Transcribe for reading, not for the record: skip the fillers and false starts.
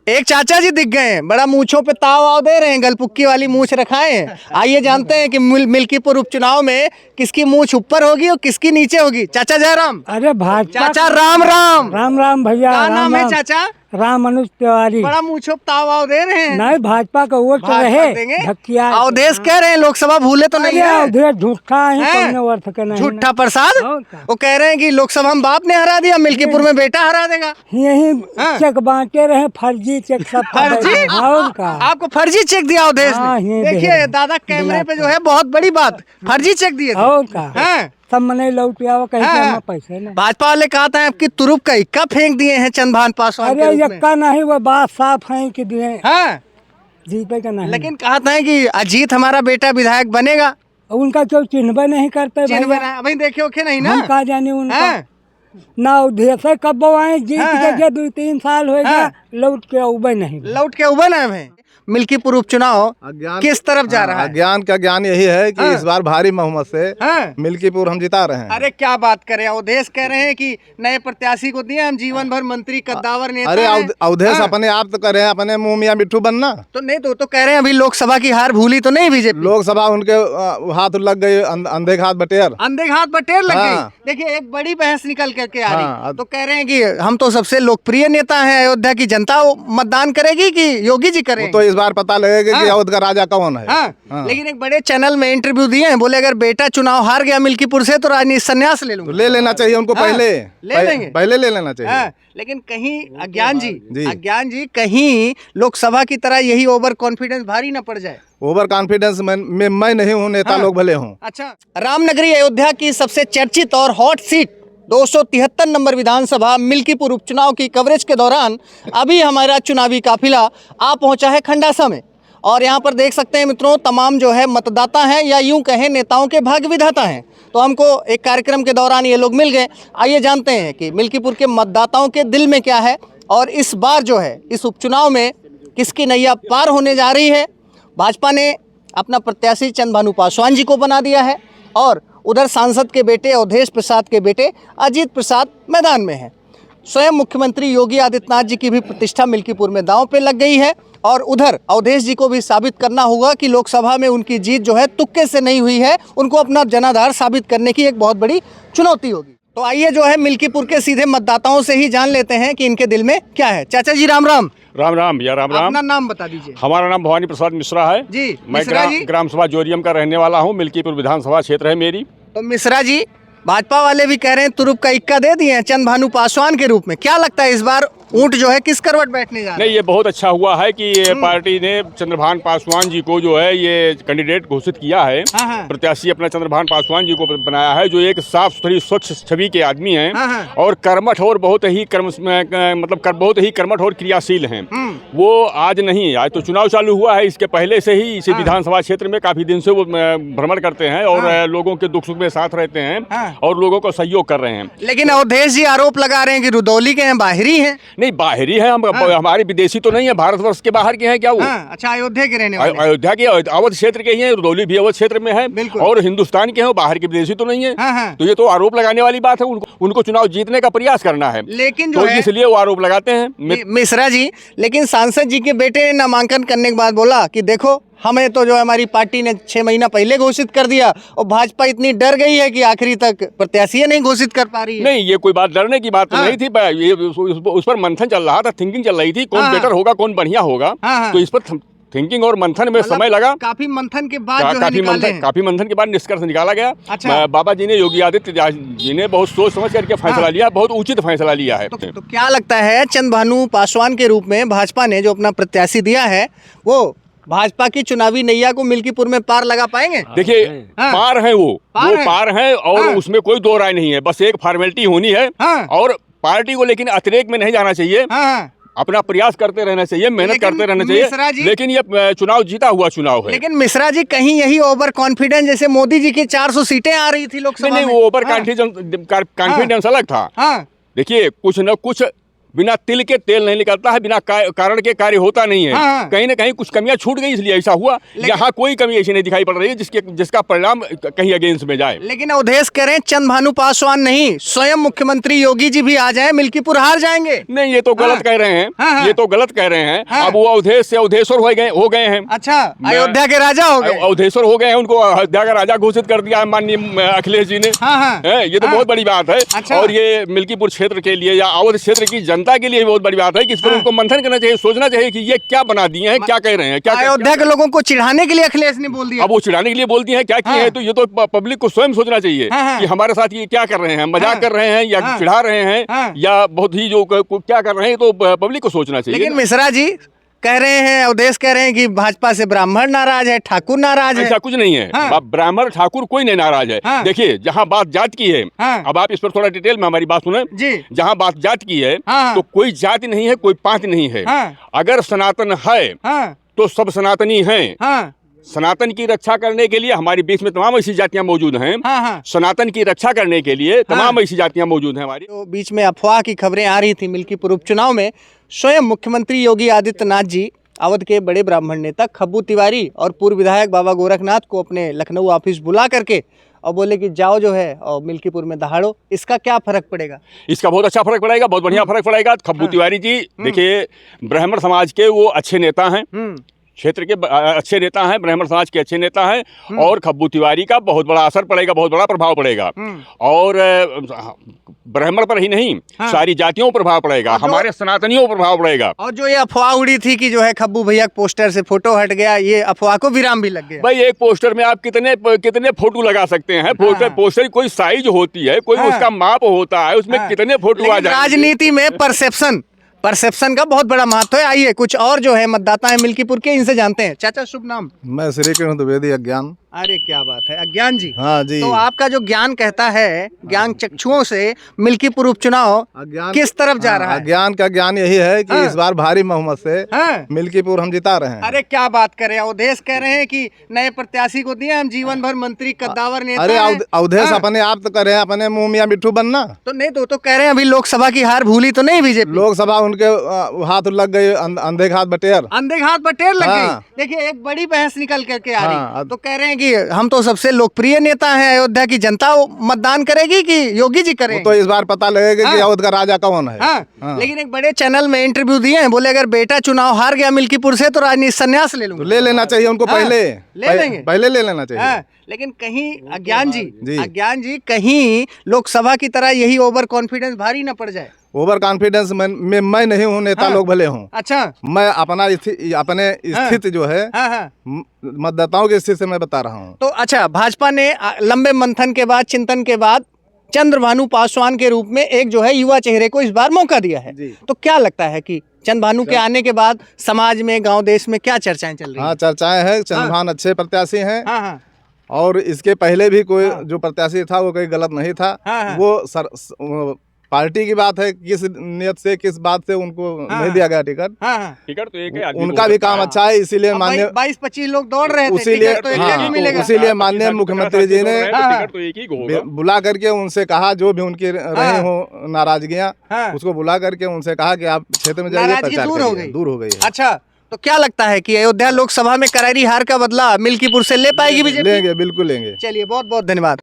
एक चाचा जी दिख गए हैं, बड़ा मूंछों पे ताव वाव दे रहे हैं, गलपुक्की वाली मूंछ रखाए हैं। आइए जानते हैं कि मिल्कीपुर उपचुनाव में किसकी मूंछ ऊपर होगी और किसकी नीचे होगी। चाचा जयराम। अरे भाजपा चाचा राम राम। राम राम भैया। क्या राम नाम है राम। चाचा? राम अनुज तिवारी। बड़ा मूंछों पे ताव वाव दे रहे हैं। नहीं, भाजपा का वोट तो भाजपा रहे देंगे। धक्किया। अवधेश कह रहे हैं लोकसभा भूले तो नहीं है। अवधेश झूठा है, हैं? कौन वर्थ के नहीं। झूठा प्रसाद। और क्या? वो कह रहे हैं कि लोकसभा में बाप ने हरा दिया, मिल्कीपुर में बेटा हरा देगा। यही हाँ। चेक बांटे रहे, फर्जी चेक सब फर्जी? और का। आपको फर्जी चेक दिया अवधेश हाँ, ने? ये देखिए दे- दादा कैमरे पे दिलाता। जो है बहुत बड़ी बात, फर्जी चेक दिए थे। और का। हैं? सब मने लौट आवा कहीं हाँ। से हमें पैसे नहीं। भाजपा वाले कहा था आपकी तुरुप का इक्का फेंक दिए हैं चंद्रभान पासवान के अरे रूप में। यक्का नहीं, वो बात साफ है कि दिए हाँ, जीते का नहीं। लेकिन कहा था कि अजीत हमारा बेटा विधायक बनेगा। उनका क्यों चिन्हबे नहीं करते चिन्ह भैया? बनाया अभी देखे ओखे नहीं ना। हम कहा जाने उनका हैं? ना उद्देश्य है, कब आए जीत हाँ, के 2-3 साल हो गया, हाँ। लौट के उबे नहीं। लौट के उबन आए हैं। मिल्कीपुर उपचुनाव अज्ञान किस तरफ जा रहा है? अज्ञान का ज्ञान यही है कि हाँ। इस बार भारी बहुमत से हाँ। मिल्कीपुर हम जिता रहे हैं। अरे क्या बात करें, अवधेश कह रहे हैं कि नए प्रत्याशी को दिए हम जीवन भर मंत्री कद्दावर नेता अरे हैं। अवधेश हाँ। अपने आप तो करे हैं, अपने मुंह मियां मिट्ठू बनना। तो नहीं तो कह रहे हैं अभी लोकसभा की हार भूली तो नहीं बीजेपी? लोकसभा उनके हाथ लग गई, अंधे के हाथ बटेर। अंधे के हाथ बटेर लग हाँ। गई। देखिए एक बड़ी बहस निकल करके आ रही। हाँ। तो कह रहे हैं कि हम तो सबसे लोकप्रिय नेता हैं, अयोध्या की जनता मतदान करेगी कि योगी जी वो करें? तो इस बार पता लगेगा कि हाँ। अवध का राजा कौन है। हाँ। हाँ। लेकिन एक बड़े चैनल में इंटरव्यू दिए हैं, बोले अगर बेटा चुनाव हार गया मिल्कीपुर से तो राजनीति संन्यास ले तो लूंगा। ले लेना चाहिए उनको हाँ। पहले। ले लेंगे। पहले ले लेना चाहिए। हाँ, लेकिन कहीं अज्ञान जी। जी कहीं लोकसभा की तरह यही ओवर कॉन्फिडेंस भारी न पड़ जाए। ओवर कॉन्फिडेंस में मैं नहीं हूँ, नेता हाँ। लोग भले हों। अच्छा, रामनगरी अयोध्या की सबसे चर्चित और हॉट सीट 273 नंबर विधानसभा मिल्कीपुर उपचुनाव की कवरेज के दौरान अभी हमारा चुनावी काफिला आ पहुंचा है खंडासा में। और यहाँ पर देख सकते हैं मित्रों, तमाम जो है मतदाता हैं या यूं कहें नेताओं के भाग्य विधाता हैं। तो हमको एक कार्यक्रम के दौरान ये लोग मिल गए। आइए जानते हैं कि मिल्कीपुर के मतदाताओं के दिल में क्या है और इस बार जो है इस उपचुनाव में किसकी नैया पार होने जा रही है। भाजपा ने अपना प्रत्याशी चंद्रभानु पासवान जी को बना दिया है और उधर सांसद के बेटे अवधेश प्रसाद के बेटे अजीत प्रसाद मैदान में हैं। स्वयं मुख्यमंत्री योगी आदित्यनाथ जी की भी प्रतिष्ठा मिल्कीपुर में दांव पे लग गई है और उधर अवधेश जी को भी साबित करना होगा कि लोकसभा में उनकी जीत जो है तुक्के से नहीं हुई है। उनको अपना जनाधार साबित करने की एक बहुत बड़ी चुनौती होगी। तो आइए जो है मिल्कीपुर के सीधे मतदाताओं से ही जान लेते हैं कि इनके दिल में क्या है। चाचा जी राम राम। राम राम भैया, राम राम। अपना नाम बता दीजिए। हमारा नाम भवानी प्रसाद मिश्रा है जी, मैं मिश्रा जी। ग्राम सभा जोरियम का रहने वाला हूँ। मिल्कीपुर विधानसभा क्षेत्र है मेरी। तो मिश्रा जी, भाजपा वाले भी कह रहे हैं तुरुप का इक्का दे दिए हैं चंद्रभानु पासवान के रूप में। क्या लगता है इस बार ऊंट जो है किस करवट बैठने जा रहा है? नहीं, ये बहुत अच्छा हुआ है कि ये पार्टी ने चंद्रभान पासवान जी को जो है ये कैंडिडेट घोषित किया है। हाँ, हाँ। प्रत्याशी अपना चंद्रभान पासवान जी को बनाया है, जो एक साफ सुथरी स्वच्छ छवि के आदमी हैं। हाँ, हाँ। और कर्मठ और बहुत ही बहुत ही कर्मठ और क्रियाशील हैं। वो आज नहीं, आज तो चुनाव चालू हुआ है, इसके पहले से ही इस विधानसभा क्षेत्र में काफी दिन से वो भ्रमण करते हैं और लोगों के दुख सुख में साथ रहते हैं और लोगों को सहयोग कर रहे हैं। लेकिन अवधेश जी आरोप लगा रहे हैं कि रुदौली के हैं, बाहरी हैं। नहीं, बाहरी है हम। हमारे विदेशी तो नहीं है, भारतवर्ष के बाहर के हैं क्या वो? अच्छा, अयोध्या के रहने वाले। अयोध्या के अवध क्षेत्र के ही हैं, रुदौली भी अवध क्षेत्र में है। बिल्कुल। और हिंदुस्तान के हैं, बाहर के विदेशी तो नहीं है। हाँ। तो ये तो आरोप लगाने वाली बात है। उनको चुनाव जीतने का प्रयास करना है, लेकिन जो तो है इसलिए वो आरोप लगाते हैं। मिश्रा जी, लेकिन सांसद जी के बेटे ने नामांकन करने के बाद बोला कि देखो हमें तो जो है हमारी पार्टी ने 6 महीना पहले घोषित कर दिया और भाजपा इतनी डर गई है कि आखिरी तक प्रत्याशी नहीं घोषित कर पा रही है। नहीं, ये कोई बात डरने की बात तो नहीं थी। ये उस पर मंथन चल रहा था, थिंकिंग चल रही थी, कौन बेटर होगा, कौन बढ़िया होगा। तो इस पर थिंकिंग और मंथन में समय लगा। काफी मंथन के बाद जो है निकाले हैं। काफी मंथन के बाद निष्कर्ष निकाला गया। अच्छा। बाबा जी ने, योगी आदित्य जी ने बहुत सोच समझ करके फैसला लिया, बहुत उचित फैसला लिया है। तो क्या लगता है चंद्रभानु पासवान के रूप में भाजपा ने जो अपना प्रत्याशी दिया है वो भाजपा की चुनावी नैया को मिल्कीपुर में पार लगा पाएंगे? देखिए, पार है वो पार है और हाँ। उसमें कोई दो राय नहीं है। बस एक फॉर्मेलिटी होनी है। हाँ। और पार्टी को लेकिन अतिरेक में नहीं जाना चाहिए। अपना प्रयास करते रहना चाहिए, मेहनत करते रहना चाहिए। लेकिन ये चुनाव जीता हुआ चुनाव है। लेकिन मिश्रा जी, कहीं यही ओवर कॉन्फिडेंस जैसे मोदी जी की 400 सीटें आ रही थी लोकसभा में। नहीं, वो ओवर कॉन्फिडेंस अलग था। देखिए, कुछ न कुछ बिना तिल के तेल नहीं निकलता है, बिना कारण के कार्य होता नहीं है। हाँ। कहीं ना कहीं कुछ कमियां छूट गई, इसलिए ऐसा हुआ। यहाँ कोई कमी ऐसी नहीं दिखाई पड़ रही है जिसका परिणाम कहीं अगेंस्ट में जाए। लेकिन अवधेश कह रहे हैं चंद भानु पासवान नहीं, स्वयं मुख्यमंत्री योगी जी भी आ जाए, मिल्कीपुर हार जाएंगे। नहीं, ये तो गलत कह रहे हैं। हाँ। ये तो गलत कह रहे हैं। हाँ। अब वो अवधेश से अवधेश्वर हो गए हैं। अच्छा, अयोध्या के राजा हो गए। अवधेश्वर हो गए हैं, उनको अयोध्या का राजा घोषित कर दिया है माननीय अखिलेश जी ने। हाँ। ये तो बहुत बड़ी बात है। अच्छा। और ये मिल्कीपुर क्षेत्र के लिए या अवध क्षेत्र की जनता के लिए बहुत बड़ी बात है कि इस पर उनको मंथन करना चाहिए, सोचना चाहिए कि ये क्या बना दिए हैं, क्या कह रहे हैं, क्या अयोध्या के लोगों को चिढ़ाने के लिए अखिलेश ने बोल दिया। अब वो चिढ़ाने के लिए बोलती हैं, क्या किए हैं, तो ये तो पब्लिक को स्वयं सोचना चाहिए कि हमारे साथ ये क्या कर रहे हैं, मजाक कर रहे हैं या चिढ़ा रहे हैं या बहुत ही जो क्या कर रहे हैं, तो पब्लिक को सोचना चाहिए। लेकिन मिश्रा जी कह रहे हैं, अवधेश कह रहे हैं कि भाजपा से ब्राह्मण नाराज है, ठाकुर नाराज है। ऐसा कुछ नहीं है। ब्राह्मण ठाकुर कोई नहीं नाराज है। देखिए, जहाँ बात जात की है, अब आप इस पर थोड़ा डिटेल में हमारी बात सुने जी। जहाँ बात जात की है तो कोई जाति नहीं है, कोई पांच नहीं है। अगर सनातन है तो सब सनातनी हैं। सनातन की रक्षा करने के लिए हमारे बीच में तमाम ऐसी जातियां मौजूद हैं। सनातन की रक्षा करने के लिए तमाम ऐसी जातियां मौजूद हैं हमारी। तो बीच में अफवाह की खबरें आ रही थी मिल्कीपुर उपचुनाव में स्वयं मुख्यमंत्री योगी आदित्यनाथ जी अवध के बड़े ब्राह्मण नेता खब्बू तिवारी और पूर्व विधायक बाबा गोरखनाथ को अपने लखनऊ ऑफिस बुला करके और बोले कि जाओ जो है और मिल्कीपुर में दहाड़ो। इसका क्या फर्क पड़ेगा? इसका बहुत अच्छा फर्क पड़ेगा, बहुत बढ़िया फर्क पड़ेगा। खब्बू तिवारी जी देखिए, ब्राह्मण समाज के वो अच्छे नेता हैं, क्षेत्र के अच्छे नेता हैं, ब्राह्मण समाज के अच्छे नेता हैं और खब्बू तिवारी का बहुत बड़ा असर पड़ेगा, बहुत बड़ा प्रभाव पड़ेगा। और ब्राह्मण पर ही नहीं, सारी जातियों पर प्रभाव पड़ेगा, हमारे सनातनियों पर प्रभाव पड़ेगा। और जो ये अफवाह उड़ी थी कि जो है खब्बू भैया पोस्टर से फोटो हट गया, ये अफवाह को विराम भी लग गया। भाई, एक पोस्टर में आप कितने फोटो लगा सकते हैं? पोस्टर की कोई साइज होती है, कोई उसका माप होता है, उसमें कितने फोटो आ जाएंगे। राजनीति में परसेप्शन का बहुत बड़ा महत्व है। आइए कुछ और जो है मतदाता है मिल्कीपुर के, इनसे जानते हैं। चाचा शुभ नाम? मैं श्री कृष्ण द्विवेदी अज्ञान। अरे क्या बात है, अज्ञान जी। हाँ जी। तो आपका जो ज्ञान कहता है, ज्ञान चक्षुओं से मिल्कीपुर उपचुनाव किस तरफ जा रहा है? अज्ञान का ज्ञान यही है कि इस बार भारी बहुमत से मिल्कीपुर हम जिता रहे हैं। अरे क्या बात कर रहे हैं, अवधेश कह रहे हैं कि नए प्रत्याशी को दिए हम जीवन भर मंत्री कद्दावर नेता। अरे अवधेश अपने आप तो करे हैं, अपने मुंह मियां मिट्ठू बनना तो नहीं, तो कह रहे हैं अभी लोकसभा की हार भूली तो नहीं बीजेपी? लोकसभा उनके हाथ लग गई, अंधे हाथ बटेर लग गई। देखिए, एक बड़ी बहस निकल करके आ रही, तो कह रहे हैं कि हम तो सबसे लोकप्रिय नेता हैं, अयोध्या की जनता मतदान करेगी कि योगी जी करेंगे? तो इस बार पता लगेगा कि अवध का राजा कौन है। लेकिन एक बड़े चैनल में इंटरव्यू दिए हैं, बोले अगर बेटा चुनाव हार गया मिल्कीपुर से तो राजनीति संन्यास ले लूंगा। तो ले लेना चाहिए उनको, पहले ले लेना चाहिए। लेकिन कहीं अज्ञान जी कहीं लोकसभा की तरह यही ओवर कॉन्फिडेंस भारी न पड़ जाए। ओवर कॉन्फिडेंस में मैं नहीं हूँ, नेता लोग भले हूँ। अच्छा, मैं अपने स्थिति जो है मतदाताओं की स्थिति से मैं बता रहा हूँ। तो अच्छा, भाजपा ने लंबे मंथन के बाद, चिंतन के बाद चंद्र भानु पासवान के रूप में एक जो है युवा चेहरे को इस बार मौका दिया है। तो क्या लगता है कि चंद्र भानु के आने के बाद समाज में, गांव देश में क्या चर्चाएं चल रही हैं? चर्चाएं हैं। चंद्र भानु अच्छे प्रत्याशी हैं। और इसके पहले भी कोई जो प्रत्याशी था वो कोई गलत नहीं था। वो पार्टी की बात है, किस नियत से, किस बात से उनको नहीं दिया गया टिकट। टिकट तो एक है, उनका भी काम अच्छा है, इसीलिए माननीय 22-25 लोग दौड़ रहे थे, उसीलिए माननीय मुख्यमंत्री जी ने बुला करके उनसे कहा, जो भी उनकी रही हो नाराजगियां, उसको बुला करके उनसे कहा कि आप क्षेत्र में जाइए, प्रचार करिए। दूर हो गई। अच्छा, तो क्या लगता है कि अयोध्या लोकसभा में करारी हार का बदला मिल्कीपुर से ले पाएगी बीजेपी? लेंगे, बिल्कुल लेंगे। चलिए, बहुत बहुत धन्यवाद।